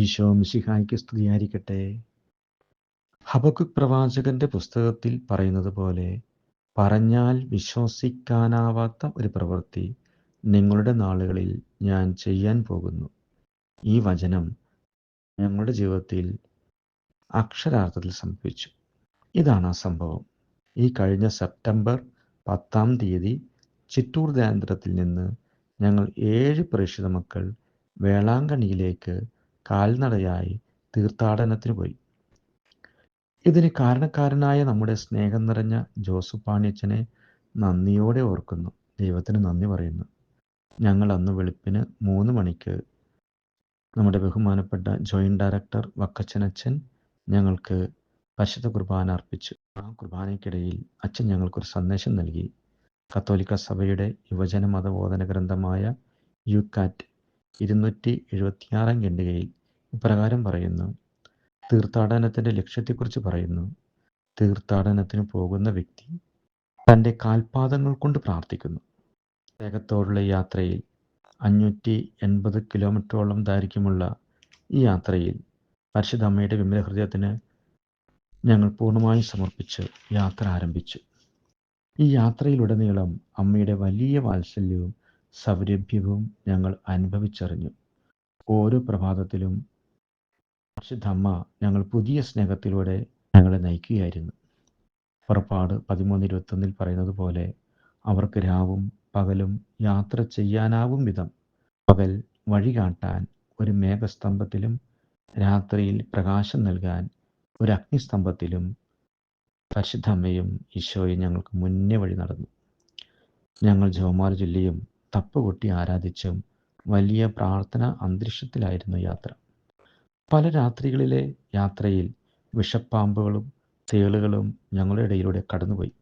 ഈശോ മിശിഹായ്ക്ക് സ്തുതിയായിരിക്കട്ടെ. ഹബക്കുക്ക് പ്രവാചകന്റെ പുസ്തകത്തിൽ പറയുന്നത് പോലെ, പറഞ്ഞാൽ വിശ്വസിക്കാനാവാത്ത ഒരു പ്രവൃത്തി നിങ്ങളുടെ നാളുകളിൽ ഞാൻ ചെയ്യാൻ പോകുന്നു. ഈ വചനം ഞങ്ങളുടെ ജീവിതത്തിൽ അക്ഷരാർത്ഥത്തിൽ സംഭവിച്ചു. ഇതാണ് ആ സംഭവം. ഈ കഴിഞ്ഞ സെപ്റ്റംബർ 10 ചിറ്റൂർ ധ്യാനത്തിൽ നിന്ന് ഞങ്ങൾ 7 പ്രേക്ഷിത മക്കൾ വേളാങ്കണ്ണിയിലേക്ക് കാൽനടയായി തീർത്ഥാടനത്തിന് പോയി. ഇതിന് കാരണക്കാരനായ നമ്മുടെ സ്നേഹം നിറഞ്ഞ ജോസഫ് പാണ്യച്ചനെ നന്ദിയോടെ ഓർക്കുന്നു. ദൈവത്തിന് നന്ദി പറയുന്നു. ഞങ്ങൾ അന്ന് വെളുപ്പിന് 3 മണിക്ക് നമ്മുടെ ബഹുമാനപ്പെട്ട ജോയിന്റ് ഡയറക്ടർ വക്കച്ചനച്ഛൻ ഞങ്ങൾക്ക് പരിശുദ്ധ കുർബാന അർപ്പിച്ചു. ആ കുർബാനയ്ക്കിടയിൽ അച്ഛൻ ഞങ്ങൾക്കൊരു സന്ദേശം നൽകി. കത്തോലിക്ക സഭയുടെ യുവജന മതബോധന ഗ്രന്ഥമായ യുക്കാറ്റ് 276 ഖണ്ഡികയിൽ ഇപ്രകാരം പറയുന്നു. തീർത്ഥാടനത്തിൻ്റെ ലക്ഷ്യത്തെക്കുറിച്ച് പറയുന്നു. തീർത്ഥാടനത്തിന് പോകുന്ന വ്യക്തി തൻ്റെ കാൽപാദങ്ങൾ കൊണ്ട് പ്രാർത്ഥിക്കുന്നു. സ്നേഹത്തോടുള്ള യാത്രയിൽ 580 കിലോമീറ്ററോളം ദൈർഘ്യമുള്ള ഈ യാത്രയിൽ പരിശുദ്ധ അമ്മയുടെ വിമല ഹൃദയത്തിന് ഞങ്ങൾ പൂർണ്ണമായും സമർപ്പിച്ച് യാത്ര ആരംഭിച്ചു. ഈ യാത്രയിലുടനീളം അമ്മയുടെ വലിയ വാത്സല്യവും സൗരഭ്യവും ഞങ്ങൾ അനുഭവിച്ചറിഞ്ഞു. ഓരോ പ്രഭാതത്തിലും പരിശുദ്ധ അമ്മ ഞങ്ങൾ പുതിയ സ്നേഹത്തിലൂടെ ഞങ്ങളെ നയിക്കുകയായിരുന്നു. പുറപ്പാട് 13:21 പറയുന്നത് പോലെ, അവർക്ക് രാവും പകലും യാത്ര ചെയ്യാനാവും വിധം പകൽ വഴി കാട്ടാൻ ഒരു മേഘസ്തംഭത്തിലും രാത്രിയിൽ പ്രകാശം നൽകാൻ ഒരു അഗ്നിസ്തംഭത്തിലും പരിശുദ്ധ അമ്മയും ഈശോയും ഞങ്ങൾക്ക് മുന്നേ വഴി നടന്നു. ഞങ്ങൾ ജപമാല ചൊല്ലിയും തപ്പുകൊട്ടി ആരാധിച്ചും വലിയ പ്രാർത്ഥന അന്തരീക്ഷത്തിലായിരുന്നു യാത്ര. പല രാത്രികളിലെ യാത്രയിൽ വിഷപ്പാമ്പുകളും തേളുകളും ഞങ്ങളുടെ ഇടയിലൂടെ കടന്നുപോയി.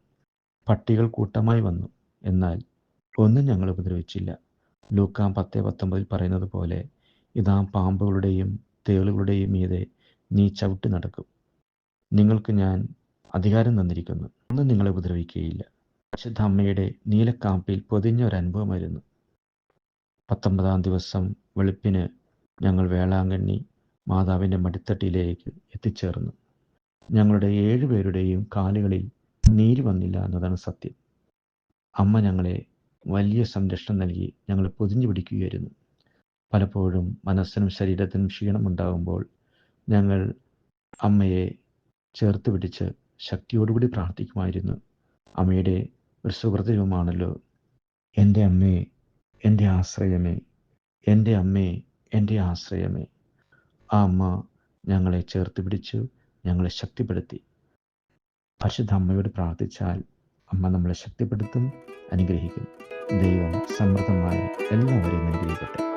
പട്ടികൾ കൂട്ടമായി വന്നു, എന്നാൽ ഒന്നും ഞങ്ങൾ ഉപദ്രവിച്ചില്ല. ലൂക്കാ 10:19 പറയുന്നത് പോലെ, ഇതാ പാമ്പുകളുടെയും തേളുകളുടെയും മീതെ നീ ചവിട്ടി നടക്കും. നിങ്ങൾക്ക് ഞാൻ അധികാരം തന്നിരിക്കുന്നു, ഒന്നും നിങ്ങളെ ഉപദ്രവിക്കുകയില്ല. പരിശുദ്ധ അമ്മയുടെ നീലക്കാപ്പിൽ പൊതിഞ്ഞ ഒരു അനുഭവമായിരുന്നു. 19-ാം ദിവസം വെളുപ്പിന് ഞങ്ങൾ വേളാങ്കണ്ണി മാതാവിൻ്റെ മടിത്തട്ടിലേക്ക് എത്തിച്ചേർന്നു. ഞങ്ങളുടെ 7 പേരുടെയും കാലുകളിൽ നീര് വന്നില്ല എന്നതാണ് സത്യം. അമ്മ ഞങ്ങളെ വലിയ സംരക്ഷണം നൽകി ഞങ്ങളെ പൊതിഞ്ഞു പിടിക്കുകയായിരുന്നു. പലപ്പോഴും മനസ്സിനും ശരീരത്തിനും ക്ഷീണമുണ്ടാകുമ്പോൾ ഞങ്ങൾ അമ്മയെ ചേർത്ത് പിടിച്ച് ശക്തിയോടുകൂടി പ്രാർത്ഥിക്കുമായിരുന്നു. അമ്മയുടെ ഒരു സുഹൃത്തുമാണല്ലോ, എൻ്റെ അമ്മേ, എൻ്റെ ആശ്രയമേ, എൻ്റെ അമ്മേ, എൻ്റെ ആശ്രയമേ. ആ അമ്മ ഞങ്ങളെ ചേർത്ത് പിടിച്ചു, ഞങ്ങളെ ശക്തിപ്പെടുത്തി. പരിശുദ്ധ അമ്മയോട് പ്രാർത്ഥിച്ചാൽ അമ്മ നമ്മളെ ശക്തിപ്പെടുത്തും, അനുഗ്രഹിക്കും. ദൈവം സമൃദ്ധമായി എല്ലാവരെയും അനുഗ്രഹിക്കട്ടെ.